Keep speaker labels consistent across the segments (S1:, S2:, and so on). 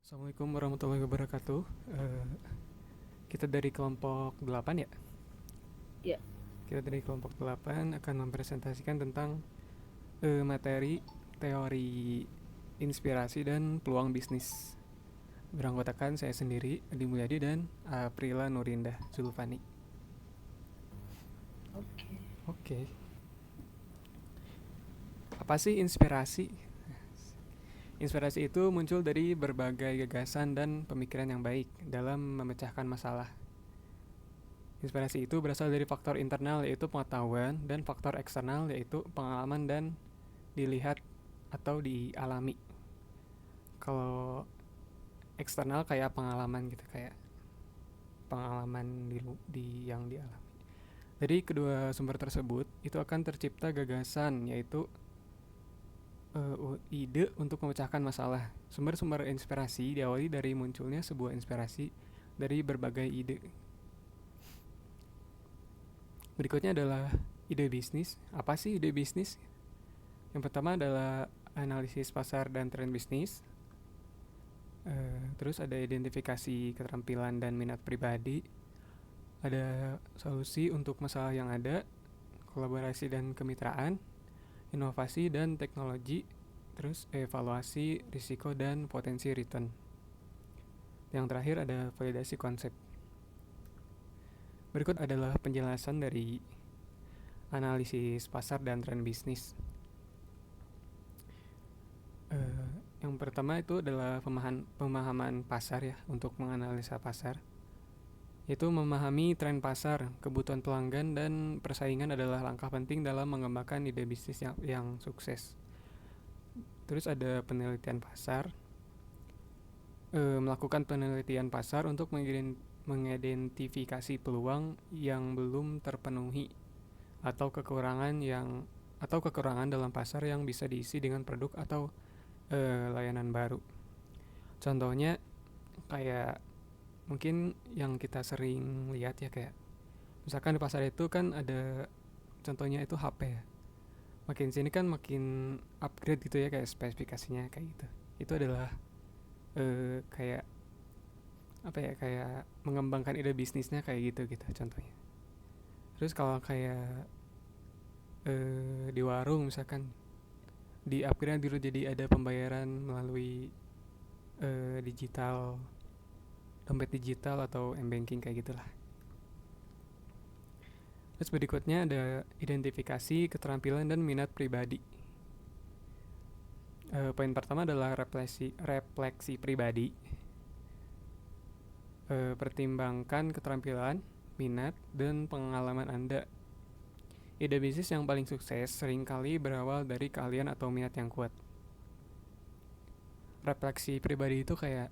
S1: Assalamualaikum warahmatullahi wabarakatuh. Kita dari kelompok 8 ya?
S2: Ya,
S1: Kita dari kelompok 8 akan mempresentasikan tentang materi teori inspirasi dan peluang bisnis. Beranggotakan saya sendiri, Adi Mulyadi dan Aprila Nurindah Zulfani.
S2: oke.
S1: Oke, apa sih inspirasi? Inspirasi itu muncul dari berbagai gagasan dan pemikiran yang baik dalam memecahkan masalah. Inspirasi itu berasal dari faktor internal yaitu pengetahuan dan faktor eksternal yaitu pengalaman dan dilihat atau dialami. Kalau eksternal kayak pengalaman gitu, kayak pengalaman di yang dialami. Dari kedua sumber tersebut itu akan tercipta gagasan yaitu ide untuk memecahkan masalah. Sumber-sumber inspirasi diawali dari munculnya sebuah inspirasi dari berbagai ide. Berikutnya adalah ide bisnis. Apa sih ide bisnis? Yang pertama adalah analisis pasar dan tren bisnis. Terus ada identifikasi keterampilan dan minat pribadi. Ada solusi untuk masalah yang ada, kolaborasi dan kemitraan, inovasi dan teknologi, terus evaluasi risiko dan potensi return. Yang terakhir ada validasi konsep. Berikut adalah penjelasan dari analisis pasar dan tren bisnis. Yang pertama itu adalah pemahaman pasar ya, untuk menganalisa pasar. Itu memahami tren pasar, kebutuhan pelanggan, dan persaingan adalah langkah penting dalam mengembangkan ide bisnis yang sukses. Terus ada penelitian pasar, melakukan penelitian pasar untuk mengidentifikasi peluang yang belum terpenuhi atau kekurangan dalam pasar yang bisa diisi dengan produk atau layanan baru. Contohnya kayak mungkin yang kita sering lihat ya, kayak misalkan di pasar itu kan ada contohnya itu HP ya. Makin sini kan makin upgrade gitu ya, kayak spesifikasinya kayak gitu. Itu adalah kayak apa ya, kayak mengembangkan ide bisnisnya kayak gitu gitu contohnya. Terus kalau kayak di warung misalkan di upgrade dulu jadi ada pembayaran melalui digital, dompet digital atau m-banking kayak gitulah. Terus berikutnya ada identifikasi keterampilan dan minat pribadi. Poin pertama adalah refleksi pribadi. Pertimbangkan keterampilan, minat, dan pengalaman Anda. Ide bisnis yang paling sukses seringkali berawal dari keahlian atau minat yang kuat. Refleksi pribadi itu kayak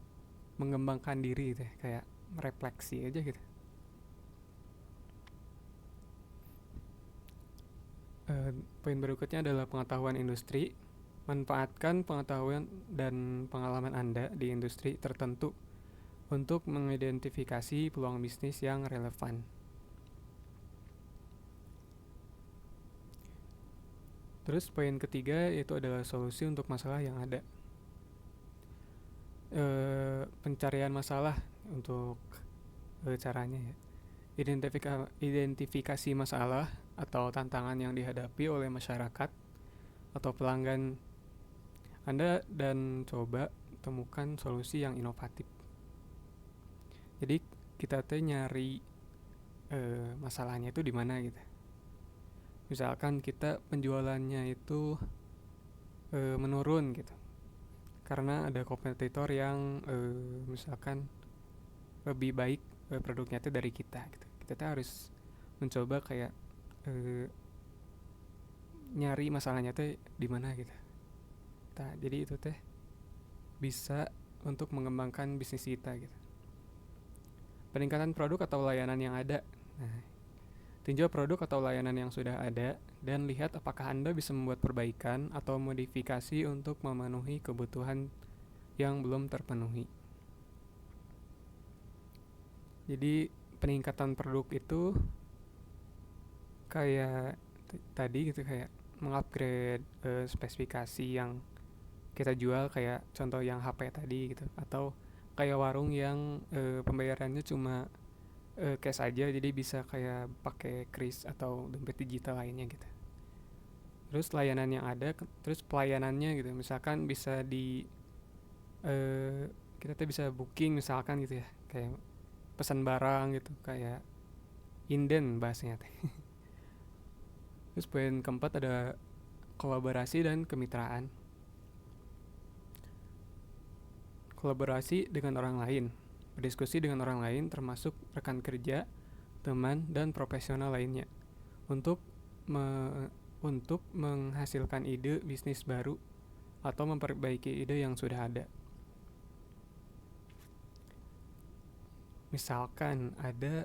S1: mengembangkan diri gitu ya, kayak refleksi aja gitu. Poin berikutnya adalah pengetahuan industri. Manfaatkan pengetahuan dan pengalaman Anda di industri tertentu untuk mengidentifikasi peluang bisnis yang relevan. Terus poin ketiga itu adalah solusi untuk masalah yang ada. Pencarian masalah untuk caranya ya. Identifikasi masalah atau tantangan yang dihadapi oleh masyarakat atau pelanggan Anda dan coba temukan solusi yang inovatif. Jadi kita tuh nyari masalahnya itu di mana gitu. Misalkan kita penjualannya itu menurun gitu, karena ada kompetitor yang misalkan lebih baik produknya itu dari kita gitu. Kita tuh harus mencoba kayak eh, nyari masalahnya tuh di mana gitu. Nah, jadi itu teh bisa untuk mengembangkan bisnis kita gitu. Peningkatan produk atau layanan yang ada. Nah, tinjau produk atau layanan yang sudah ada dan lihat apakah Anda bisa membuat perbaikan atau modifikasi untuk memenuhi kebutuhan yang belum terpenuhi. Jadi peningkatan produk itu kayak tadi gitu, kayak mengupgrade spesifikasi yang kita jual, kayak contoh yang HP tadi gitu, atau kayak warung yang pembayarannya cuma cash aja, jadi bisa kayak pakai kris atau dompet digital lainnya gitu. Terus layanan yang ada, terus pelayanannya gitu, misalkan bisa di kita tuh bisa booking misalkan gitu ya, kayak pesan barang gitu, kayak inden bahasanya teh. Terus poin keempat ada kolaborasi dan kemitraan. Kolaborasi dengan orang lain, berdiskusi dengan orang lain termasuk rekan kerja, teman, dan profesional lainnya untuk untuk menghasilkan ide bisnis baru atau memperbaiki ide yang sudah ada. Misalkan ada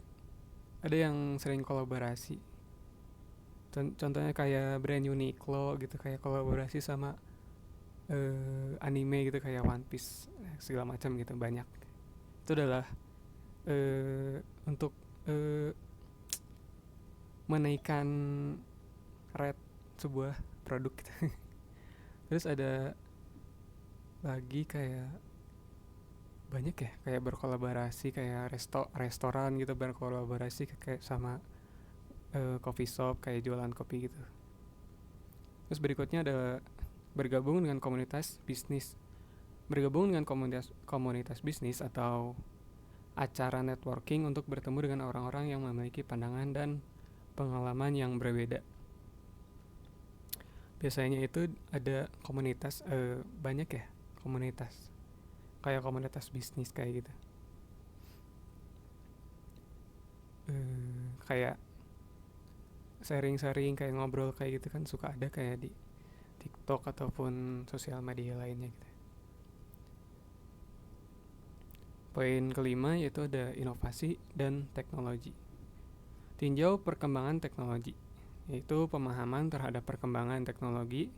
S1: yang sering kolaborasi. Contohnya kayak brand Uniqlo gitu, kayak kolaborasi sama anime gitu kayak One Piece segala macam gitu, banyak. Itu adalah untuk eh, menaikkan rate sebuah produk gitu. Terus ada lagi kayak banyak ya, kayak berkolaborasi kayak restoran gitu, berkolaborasi kayak sama coffee shop kayak jualan kopi gitu. Terus berikutnya ada bergabung dengan komunitas bisnis. Bergabung dengan komunitas bisnis atau acara networking untuk bertemu dengan orang-orang yang memiliki pandangan dan pengalaman yang berbeda. Biasanya itu ada komunitas banyak ya, komunitas kayak komunitas bisnis kayak gitu. Kayak sharing-sharing kayak ngobrol kayak gitu kan suka ada kayak di TikTok ataupun sosial media lainnya gitu. Poin kelima yaitu ada inovasi dan teknologi. Tinjau perkembangan teknologi, yaitu pemahaman terhadap perkembangan teknologi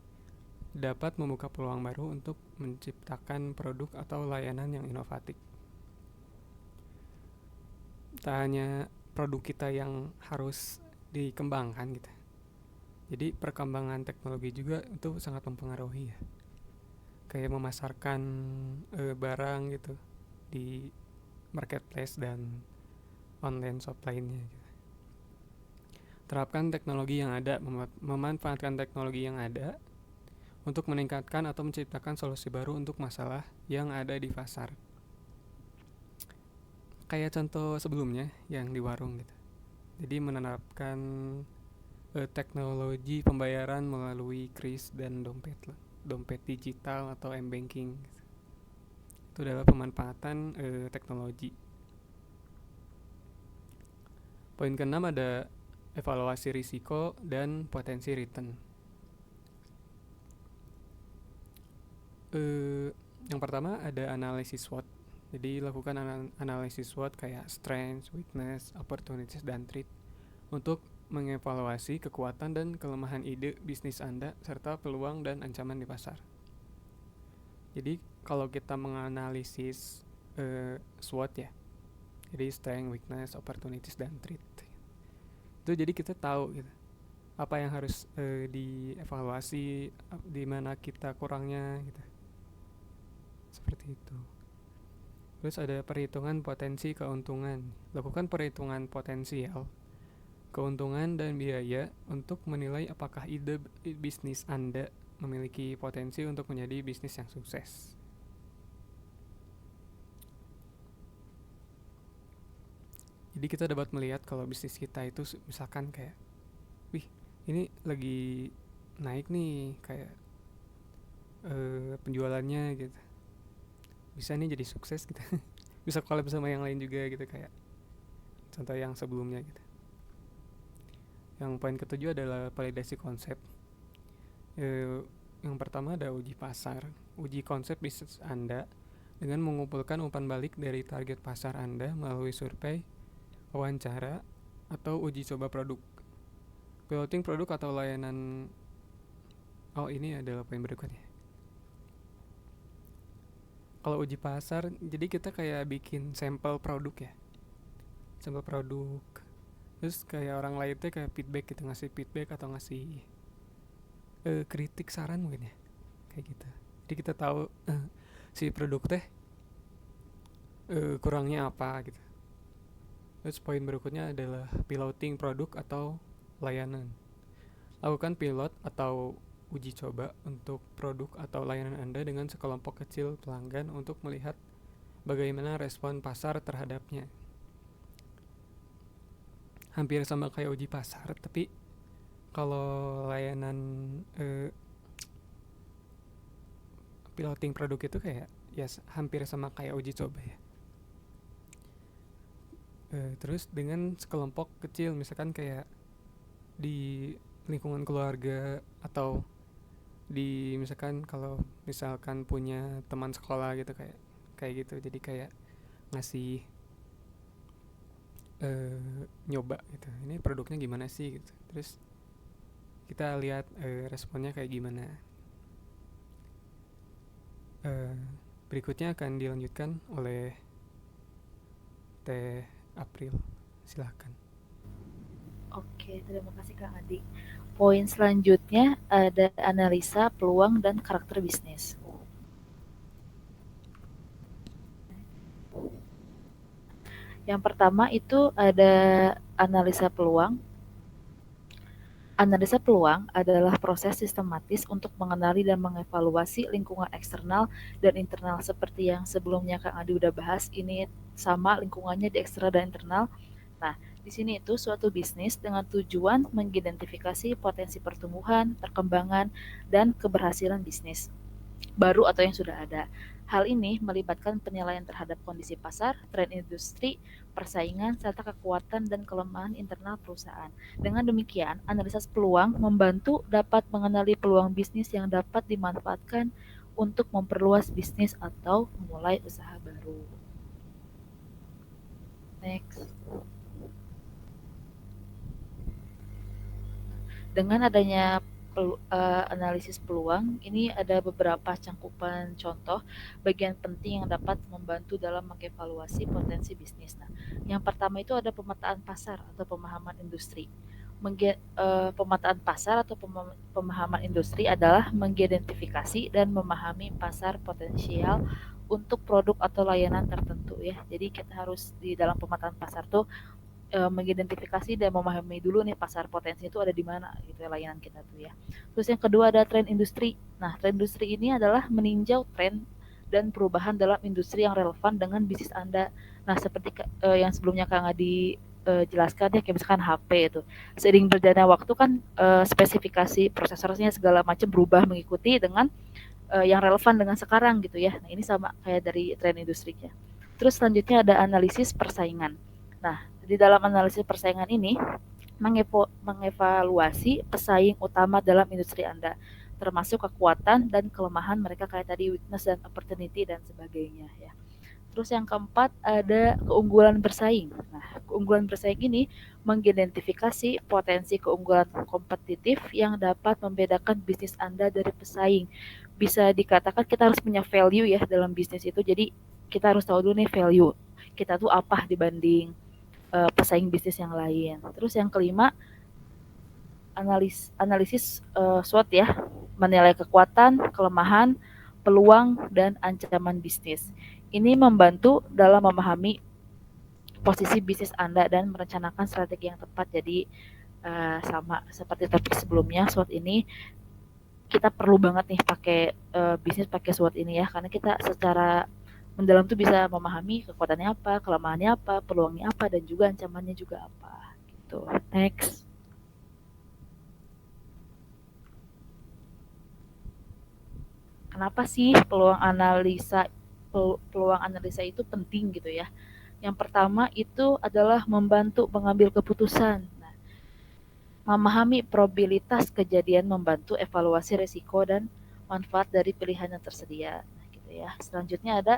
S1: dapat membuka peluang baru untuk menciptakan produk atau layanan yang inovatif. Tak hanya produk kita yang harus dikembangkan gitu. Jadi perkembangan teknologi juga itu sangat mempengaruhi ya. Kayak memasarkan barang gitu di marketplace dan online shop lainnya gitu. Terapkan teknologi yang ada, memanfaatkan teknologi yang ada untuk meningkatkan atau menciptakan solusi baru untuk masalah yang ada di pasar. Kayak contoh sebelumnya yang di warung gitu. Jadi menerapkan teknologi pembayaran melalui kris dan dompet digital atau m-banking gitu. Itu adalah pemanfaatan teknologi. Poin keenam ada evaluasi risiko dan potensi return. Yang pertama ada analisis SWOT. Jadi lakukan analisis SWOT kayak strengths, weakness, opportunities, dan threat untuk mengevaluasi kekuatan dan kelemahan ide bisnis Anda serta peluang dan ancaman di pasar. Jadi kalau kita menganalisis SWOT ya, jadi strength, weakness, opportunities, dan threat, itu jadi kita tahu gitu apa yang harus dievaluasi, di mana kita kurangnya gitu, seperti itu. Terus ada perhitungan potensi keuntungan. Lakukan perhitungan potensial keuntungan dan biaya untuk menilai apakah ide bisnis Anda memiliki potensi untuk menjadi bisnis yang sukses. Jadi kita dapat melihat kalau bisnis kita itu misalkan kayak, wih ini lagi naik nih kayak penjualannya gitu, bisa nih jadi sukses gitu. Bisa collab sama yang lain juga gitu, kayak contoh yang sebelumnya gitu. Yang poin ketujuh adalah validasi konsep. Yang pertama ada uji pasar. Uji konsep bisnis Anda dengan mengumpulkan umpan balik dari target pasar Anda melalui survei, wawancara, atau uji coba produk. Piloting produk atau layanan. Oh, ini adalah poin berikutnya. Kalau uji pasar, jadi kita kayak bikin sampel produk ya. Sampel produk. Terus kayak orang lain tuh kayak feedback gitu, ngasih feedback atau ngasih kritik, saran mungkin ya. Kayak gitu. Jadi kita tahu si produk teh kurangnya apa gitu. Terus poin berikutnya adalah piloting produk atau layanan. Lakukan pilot atau uji coba untuk produk atau layanan Anda dengan sekelompok kecil pelanggan untuk melihat bagaimana respon pasar terhadapnya. Hampir sama kayak uji pasar, tapi kalau layanan piloting produk itu kayak ya hampir sama kayak uji coba ya. Terus dengan sekelompok kecil, misalkan kayak di lingkungan keluarga atau di misalkan kalau misalkan punya teman sekolah gitu, kayak kayak gitu. Jadi kayak ngasih nyoba gitu, ini produknya gimana sih gitu, terus kita lihat responnya kayak gimana. Berikutnya akan dilanjutkan oleh Teh April, silahkan.
S2: Oke, terima kasih Kang Adi. Poin selanjutnya ada analisa peluang dan karakter bisnis. Yang pertama itu ada analisa peluang. Analisa peluang adalah proses sistematis untuk mengenali dan mengevaluasi lingkungan eksternal dan internal seperti yang sebelumnya Kang Adi udah bahas. Ini sama lingkungannya di eksternal dan internal. Nah, di sini itu suatu bisnis dengan tujuan mengidentifikasi potensi pertumbuhan, perkembangan, dan keberhasilan bisnis baru atau yang sudah ada. Hal ini melibatkan penilaian terhadap kondisi pasar, tren industri, persaingan, serta kekuatan dan kelemahan internal perusahaan. Dengan demikian, analisis peluang membantu dapat mengenali peluang bisnis yang dapat dimanfaatkan untuk memperluas bisnis atau memulai usaha baru. Next. Dengan adanya analisis peluang, ini ada beberapa cangkupan contoh bagian penting yang dapat membantu dalam mengevaluasi potensi bisnis. Nah, yang pertama itu ada pemetaan pasar atau pemahaman industri. Pemetaan pasar atau pemahaman industri adalah mengidentifikasi dan memahami pasar potensial untuk produk atau layanan tertentu ya. Jadi kita harus di dalam pemetaan pasar tuh mengidentifikasi dan memahami dulu nih pasar potensi itu ada di mana gitu ya layanan kita tuh ya. Terus yang kedua ada tren industri. Nah, tren industri ini adalah meninjau tren dan perubahan dalam industri yang relevan dengan bisnis Anda. Nah, seperti yang sebelumnya Kang Adi jelaskan ya, kayak misalkan HP itu. Seiring berjalannya waktu kan spesifikasi prosesornya segala macam berubah mengikuti dengan yang relevan dengan sekarang gitu ya. Nah, ini sama kayak dari tren industrinya. Terus selanjutnya ada analisis persaingan. Nah, di dalam analisis persaingan ini mengevaluasi pesaing utama dalam industri Anda, termasuk kekuatan dan kelemahan mereka kayak tadi weakness dan opportunity dan sebagainya ya. Terus yang keempat ada keunggulan bersaing. Nah, keunggulan bersaing ini mengidentifikasi potensi keunggulan kompetitif yang dapat membedakan bisnis Anda dari pesaing. Bisa dikatakan kita harus punya value ya dalam bisnis itu. Jadi kita harus tahu dulu nih value kita tuh apa dibanding pesaing bisnis yang lain. Terus yang kelima analisis SWOT ya, menilai kekuatan, kelemahan, peluang dan ancaman bisnis. Ini membantu dalam memahami posisi bisnis Anda dan merencanakan strategi yang tepat. Jadi sama seperti topik sebelumnya, SWOT ini kita perlu banget nih pakai bisnis pakai SWOT ini ya, karena kita secara mendalam tuh bisa memahami kekuatannya apa, kelemahannya apa, peluangnya apa, dan juga ancamannya juga apa. Gitu. Next. Kenapa sih peluang analisa itu penting gitu ya? Yang pertama itu adalah membantu mengambil keputusan. Nah, memahami probabilitas kejadian membantu evaluasi risiko dan manfaat dari pilihan yang tersedia. Nah, gitu ya. Selanjutnya ada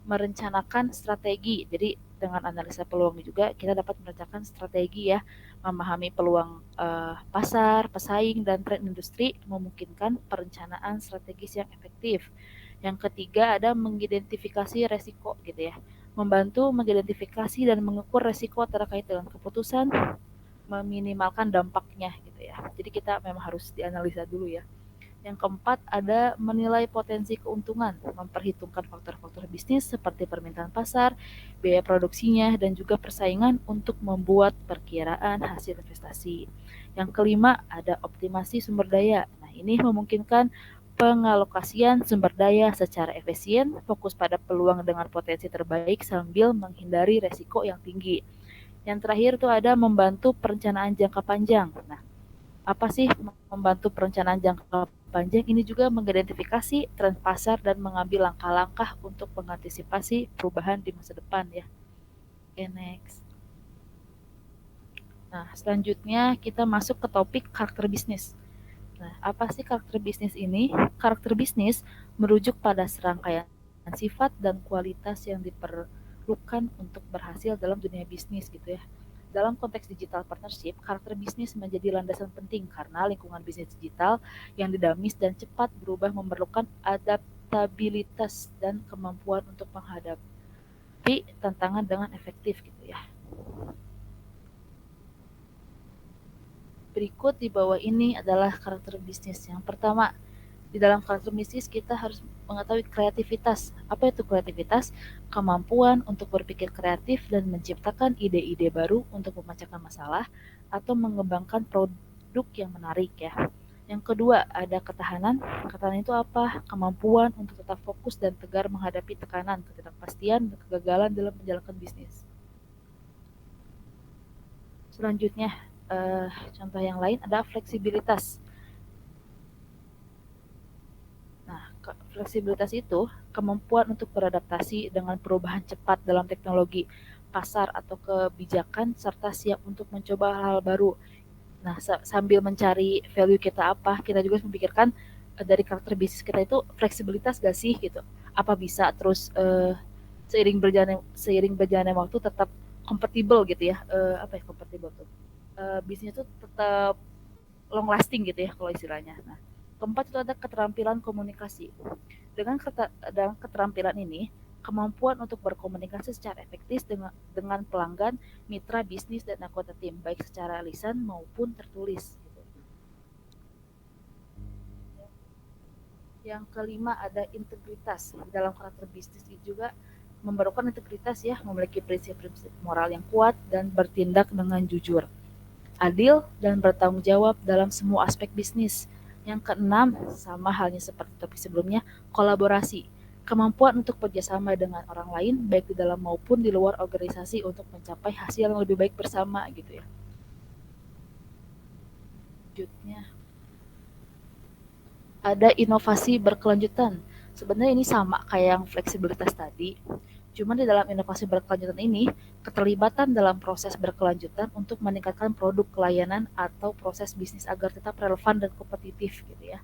S2: merencanakan strategi. Jadi dengan analisa peluang juga kita dapat merencanakan strategi ya, memahami peluang pasar, pesaing dan tren industri memungkinkan perencanaan strategis yang efektif. Yang ketiga ada mengidentifikasi resiko gitu ya, membantu mengidentifikasi dan mengukur resiko terkait dengan keputusan, meminimalkan dampaknya gitu ya. Jadi kita memang harus dianalisa dulu ya. Yang keempat, ada menilai potensi keuntungan, memperhitungkan faktor-faktor bisnis seperti permintaan pasar, biaya produksinya, dan juga persaingan untuk membuat perkiraan hasil investasi. Yang kelima, ada optimasi sumber daya. Nah, ini memungkinkan pengalokasian sumber daya secara efisien, fokus pada peluang dengan potensi terbaik sambil menghindari resiko yang tinggi. Yang terakhir itu ada membantu perencanaan jangka panjang. Nah, apa sih membantu perencanaan jangka panjang? Ini juga mengidentifikasi tren pasar dan mengambil langkah-langkah untuk mengantisipasi perubahan di masa depan ya. Oke, next. Nah, selanjutnya kita masuk ke topik karakter bisnis. Nah, apa sih karakter bisnis ini? Karakter bisnis merujuk pada serangkaian sifat dan kualitas yang diperlukan untuk berhasil dalam dunia bisnis gitu ya. Dalam konteks digital partnership, karakter bisnis menjadi landasan penting karena lingkungan bisnis digital yang dinamis dan cepat berubah memerlukan adaptabilitas dan kemampuan untuk menghadapi tantangan dengan efektif gitu ya. Berikut di bawah ini adalah karakter bisnis. Yang pertama, di dalam karakter bisnis kita harus mengetahui kreativitas. Apa itu kreativitas? Kemampuan untuk berpikir kreatif dan menciptakan ide-ide baru untuk memecahkan masalah atau mengembangkan produk yang menarik ya. Yang kedua, ada ketahanan. Ketahanan itu apa? Kemampuan untuk tetap fokus dan tegar menghadapi tekanan, ketidakpastian, dan kegagalan dalam menjalankan bisnis. Selanjutnya, contoh yang lain ada fleksibilitas. Nah, fleksibilitas itu kemampuan untuk beradaptasi dengan perubahan cepat dalam teknologi, pasar atau kebijakan serta siap untuk mencoba hal-hal baru. Nah, sambil mencari value kita apa, kita juga harus memikirkan dari karakter bisnis kita itu fleksibilitas gak sih gitu. Apa bisa terus seiring berjalannya waktu tetap compatible gitu ya. Apa ya compatible tuh? Bisnis itu tetap long lasting gitu ya kalau istilahnya. Nah, keempat itu ada keterampilan komunikasi. Dengan keterampilan ini, kemampuan untuk berkomunikasi secara efektif dengan pelanggan, mitra bisnis dan anggota tim, baik secara lisan maupun tertulis. Gitu. Yang kelima ada integritas. Dalam karakter bisnis itu juga memerlukan integritas ya, memiliki prinsip-prinsip moral yang kuat dan bertindak dengan jujur, adil, dan bertanggung jawab dalam semua aspek bisnis. Yang keenam, sama halnya seperti topik sebelumnya, kolaborasi. Kemampuan untuk bekerjasama dengan orang lain, baik di dalam maupun di luar organisasi untuk mencapai hasil yang lebih baik bersama gitu ya. Selanjutnya, ada inovasi berkelanjutan. Sebenarnya ini sama kayak yang fleksibilitas tadi. Cuma di dalam inovasi berkelanjutan ini, keterlibatan dalam proses berkelanjutan untuk meningkatkan produk layanan atau proses bisnis agar tetap relevan dan kompetitif gitu ya.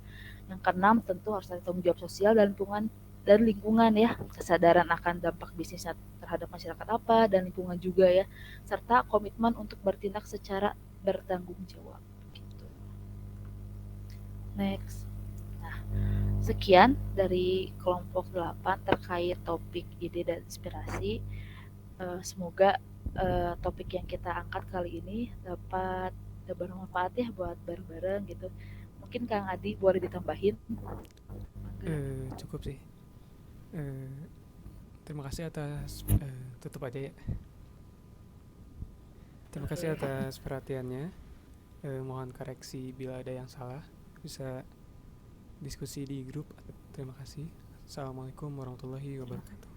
S2: Yang keenam tentu harus ada tanggung jawab sosial dan lingkungan ya, kesadaran akan dampak bisnisnya terhadap masyarakat apa dan lingkungan juga ya, serta komitmen untuk bertindak secara bertanggung jawab. Gitu. Next. Nah, sekian dari kelompok 8 terkait topik ide dan inspirasi. Semoga topik yang kita angkat kali ini dapat bermanfaat ya buat bareng-bareng gitu. Mungkin Kang Adi boleh ditambahin?
S1: Cukup sih. Terima kasih atas tutup aja ya. Terima kasih atas perhatiannya. Mohon koreksi bila ada yang salah. Bisa diskusi di grup. Terima kasih. Assalamualaikum warahmatullahi wabarakatuh.